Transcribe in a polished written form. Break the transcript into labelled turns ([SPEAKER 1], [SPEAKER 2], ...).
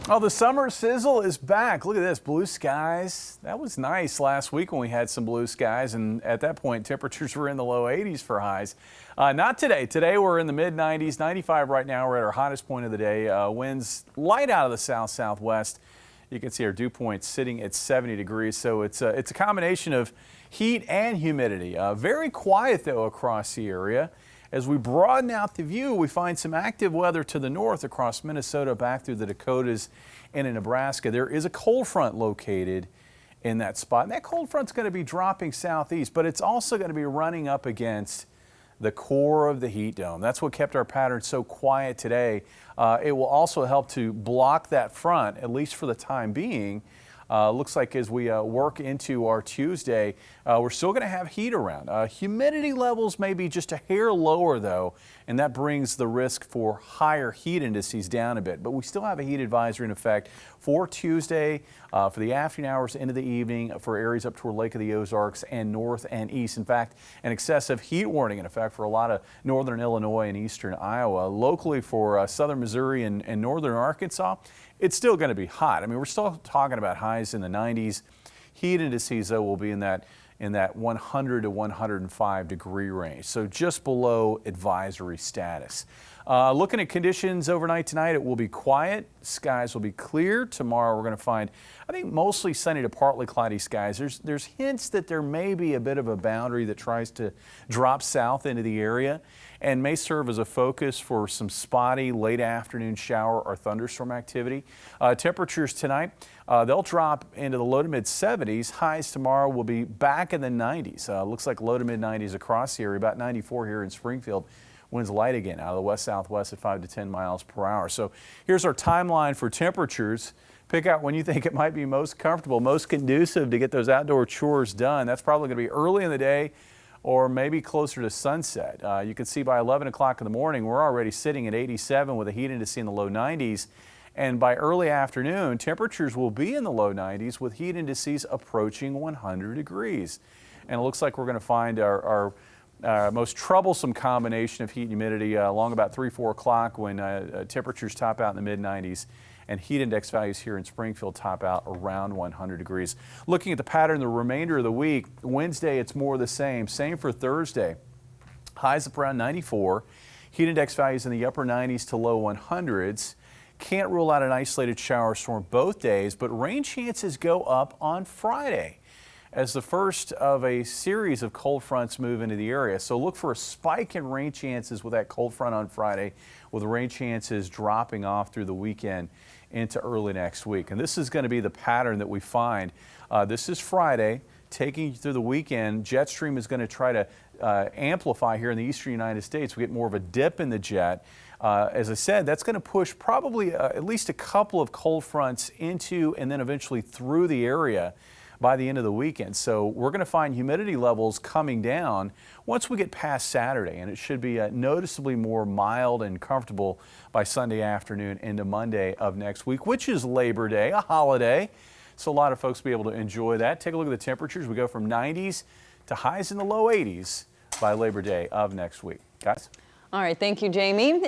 [SPEAKER 1] Oh, the summer sizzle is back. Look at this, blue skies. That was nice last week when we had some blue skies, and at that point temperatures were in the low 80s for highs. Not today. Today we're in the mid 90s, 95 right now. We're at our hottest point of the day. Winds light out of the south-southwest. You can see our dew point sitting at 70 degrees, so it's a combination of heat and humidity. Very quiet though across the area. As we broaden out the view, we find some active weather to the north across Minnesota, back through the Dakotas and in Nebraska. There is a cold front located in that spot, and that cold front's going to be dropping southeast, but it's also going to be running up against the core of the heat dome. That's what kept our pattern so quiet today. It will also help to block that front, at least for the time being. Looks like as we work into our Tuesday, we're still going to have heat around. Humidity levels may be just a hair lower though, and that brings the risk for higher heat indices down a bit. But we still have a heat advisory in effect for Tuesday, for the afternoon hours into the evening for areas up toward Lake of the Ozarks and north and east. In fact, an excessive heat warning in effect for a lot of northern Illinois and eastern Iowa. Locally for southern Missouri and northern Arkansas, it's still going to be hot. I mean, we're still talking about highs in the 90s. Heat indices, though, will be in that 100 to 105 degree range, so just below advisory status. Looking at conditions overnight tonight, it will be quiet. Skies will be clear. Tomorrow we're going to find, I think, mostly sunny to partly cloudy skies. There's hints that there may be a bit of a boundary that tries to drop south into the area and may serve as a focus for some spotty late afternoon shower or thunderstorm activity. Temperatures tonight, they'll drop into the low to mid 70s. Highs tomorrow will be back in the 90s. Looks like low to mid 90s across the area, about 94 here in Springfield. Winds light again out of the west-southwest at 5 to 10 miles per hour. So here's our timeline for temperatures. Pick out when you think it might be most comfortable, most conducive to get those outdoor chores done. That's probably going to be early in the day or maybe closer to sunset. You can see by 11 o'clock in the morning, we're already sitting at 87 with a heat index in the low 90s. And by early afternoon, temperatures will be in the low 90s with heat indices approaching 100 degrees. And it looks like we're going to find our most troublesome combination of heat and humidity along about 3-4 o'clock when temperatures top out in the mid 90s and heat index values here in Springfield top out around 100 degrees. Looking at the pattern the remainder of the week, Wednesday it's more the same. Same for Thursday. Highs up around 94. Heat index values in the upper 90s to low 100s. Can't rule out an isolated shower storm both days, but rain chances go up on Friday as the first of a series of cold fronts move into the area. So look for a spike in rain chances with that cold front on Friday, with rain chances dropping off through the weekend into early next week. And this is going to be the pattern that we find. This is Friday, taking you through the weekend. Jet stream is going to try to amplify here in the eastern United States. We get more of a dip in the jet. As I said, that's going to push probably at least a couple of cold fronts into and then eventually through the area by the end of the weekend. So we're going to find humidity levels coming down once we get past Saturday, and it should be noticeably more mild and comfortable by Sunday afternoon into Monday of next week, which is Labor Day, a holiday. So a lot of folks will be able to enjoy that. Take a look at the temperatures. We go from 90s to highs in the low 80s by Labor Day of next week. Guys?
[SPEAKER 2] All right, thank you, Jamie.